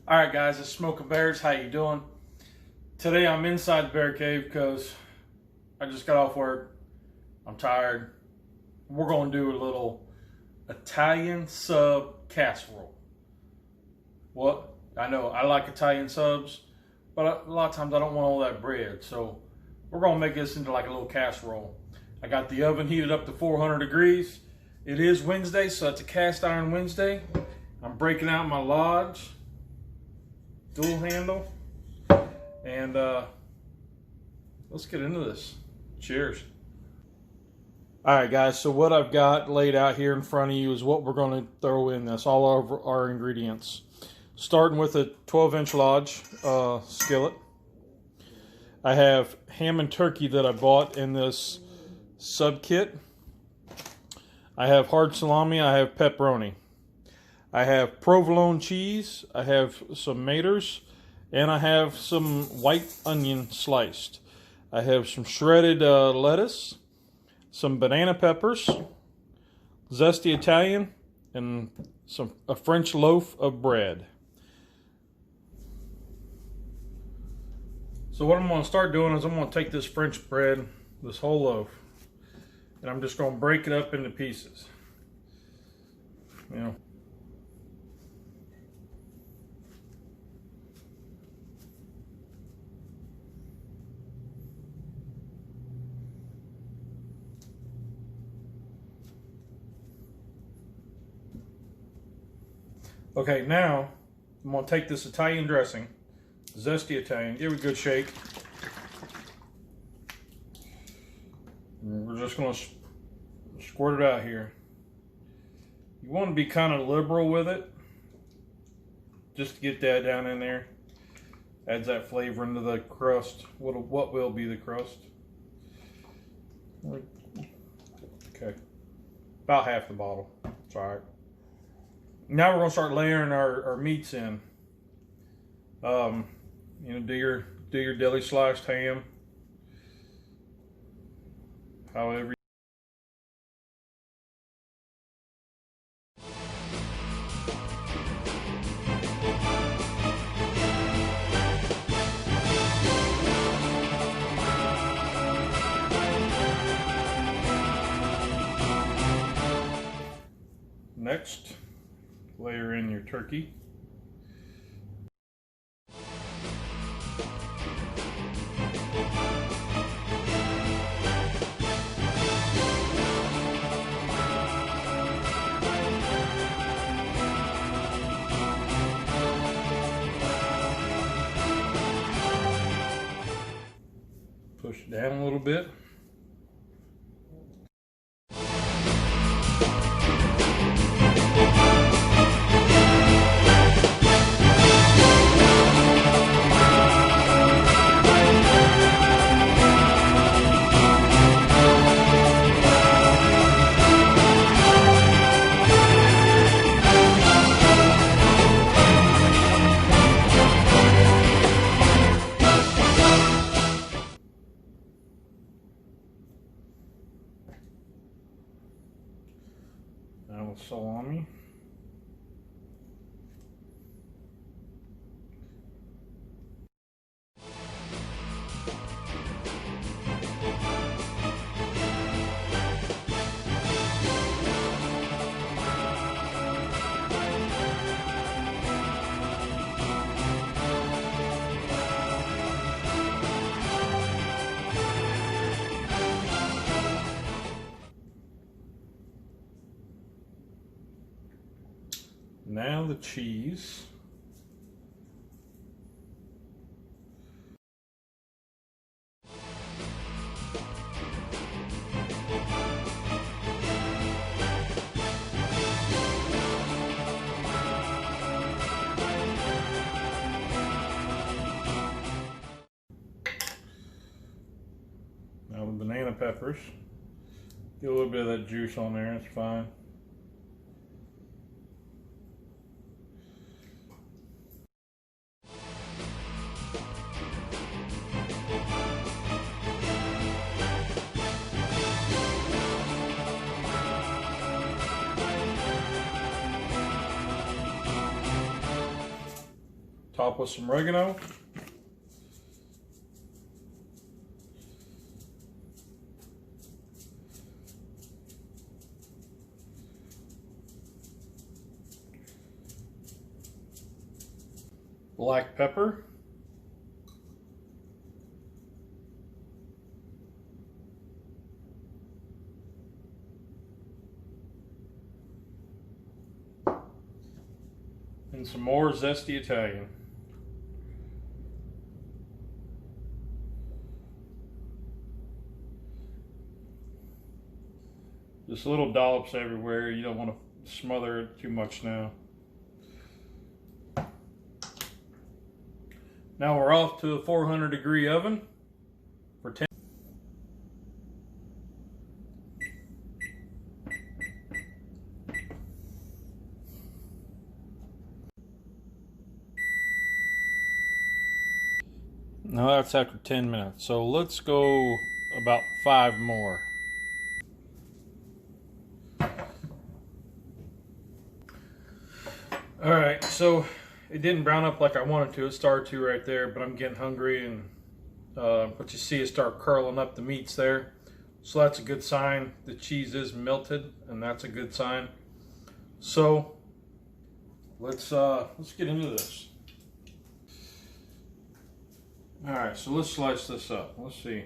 All right, guys, it's Smoking Bears. How you doing? Today I'm inside the bear cave because I just got off work. I'm tired. We're going to do a little Italian sub casserole. What? I know I like Italian subs, but a lot of times I don't want all that bread. So we're going to make this into like a little casserole. I got the oven heated up to 400 degrees. It is Wednesday, so it's a cast iron Wednesday. I'm breaking out my Lodge dual handle, and let's get into this. Cheers. All right, guys, so what I've got laid out here in front of you is what we're going to throw in this, all of our ingredients. Starting with a 12-inch Lodge skillet. I have ham and turkey that I bought in this sub kit. I have hard salami, I have pepperoni. I have provolone cheese, I have some maters, and I have some white onion sliced. I have some shredded lettuce, some banana peppers, zesty Italian, and a French loaf of bread. So what I'm going to start doing is I'm going to take this French bread, this whole loaf, and I'm just going to break it up into pieces. You know. Okay, now I'm going to take this Italian dressing, zesty Italian, give it a good shake. And we're just going to squirt it out here. You want to be kind of liberal with it, just to get that down in there. Adds that flavor into the crust, what will be the crust. Okay, about half the bottle, it's all right. Now we're going to start layering our meats in. You know, do your deli sliced ham. However. Next, layer in your turkey. Push it down a little bit. Now with salami. Now the cheese. Now the banana peppers. Get a little bit of that juice on there, it's fine. Top with some oregano. Black pepper. And some more zesty Italian. Just little dollops everywhere. You don't want to smother it too much now. Now we're off to a 400-degree oven for 10. Now that's after 10 minutes. So let's go about 5 more. All right, so it didn't brown up like I wanted to. It started to right there, but I'm getting hungry, and what you see is start curling up the meats there. So that's a good sign. The cheese is melted, and that's a good sign. So let's get into this. All right, so let's slice this up. Let's see.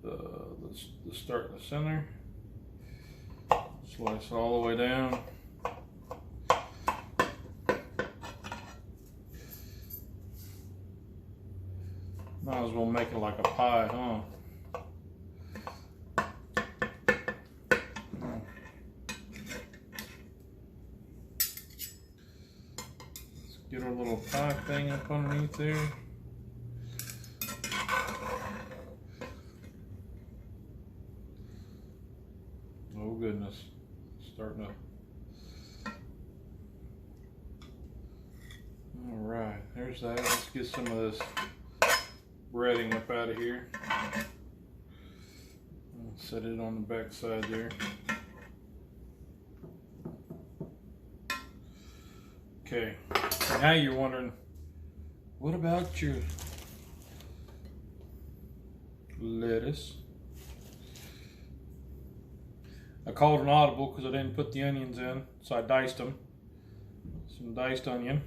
Let's start in the center. Slice it all the way down. Might as well make it like a pie, huh? Let's get our little pie thing up underneath there. Oh goodness, starting up. All right, there's that. Let's get some of this breading up out of here. I'll set it on the back side there. Okay, now you're wondering, what about your lettuce? I called an audible because I didn't put the onions in, so I diced them. Some diced onion.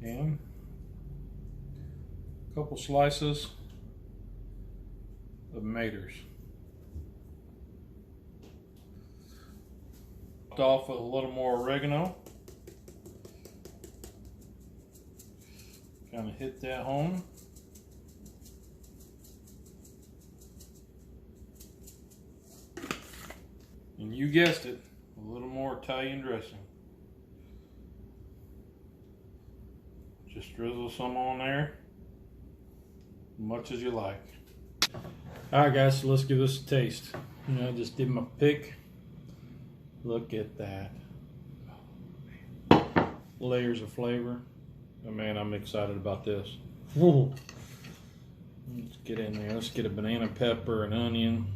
And a couple slices of tomatoes. Topped off with a little more oregano. Kind of hit that home. And you guessed it, a little more Italian dressing. Just drizzle some on there, much as you like. All right, guys, so let's give this a taste. You know, just did my pick. Look at that. Layers of flavor. Oh, man, I'm excited about this. Whoa. Let's get in there. Let's get a banana pepper, an onion,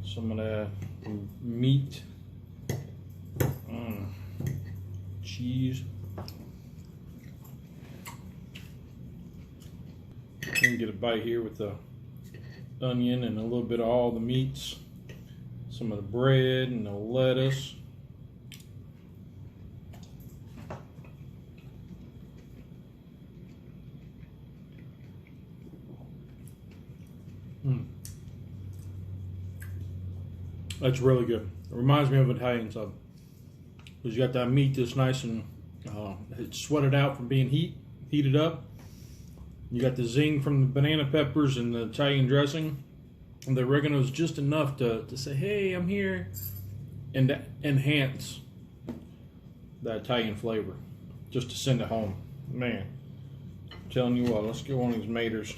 some of that meat, cheese. You can get a bite here with the onion and a little bit of all the meats, some of the bread and the lettuce. That's really good. It reminds me of Italian sub. Because you got that meat that's nice and it's sweated out from being heated up. You got the zing from the banana peppers and the Italian dressing. And the oregano is just enough to say, hey, I'm here. And to enhance that Italian flavor. Just to send it home. Man, I'm telling you what, let's get one of these maters.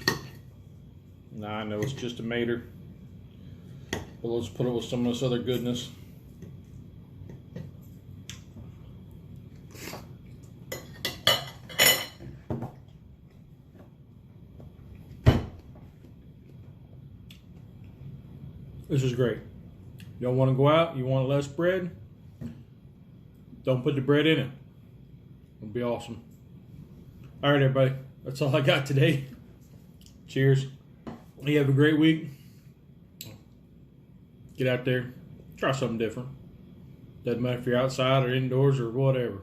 Now I know it's just a mater. But let's put it with some of this other goodness. This is great. You don't want to go out, you want less bread, don't put the bread in it. It'll be awesome. All right, everybody. That's all I got today. Cheers. You have a great week. Get out there. Try something different. Doesn't matter if you're outside or indoors or whatever.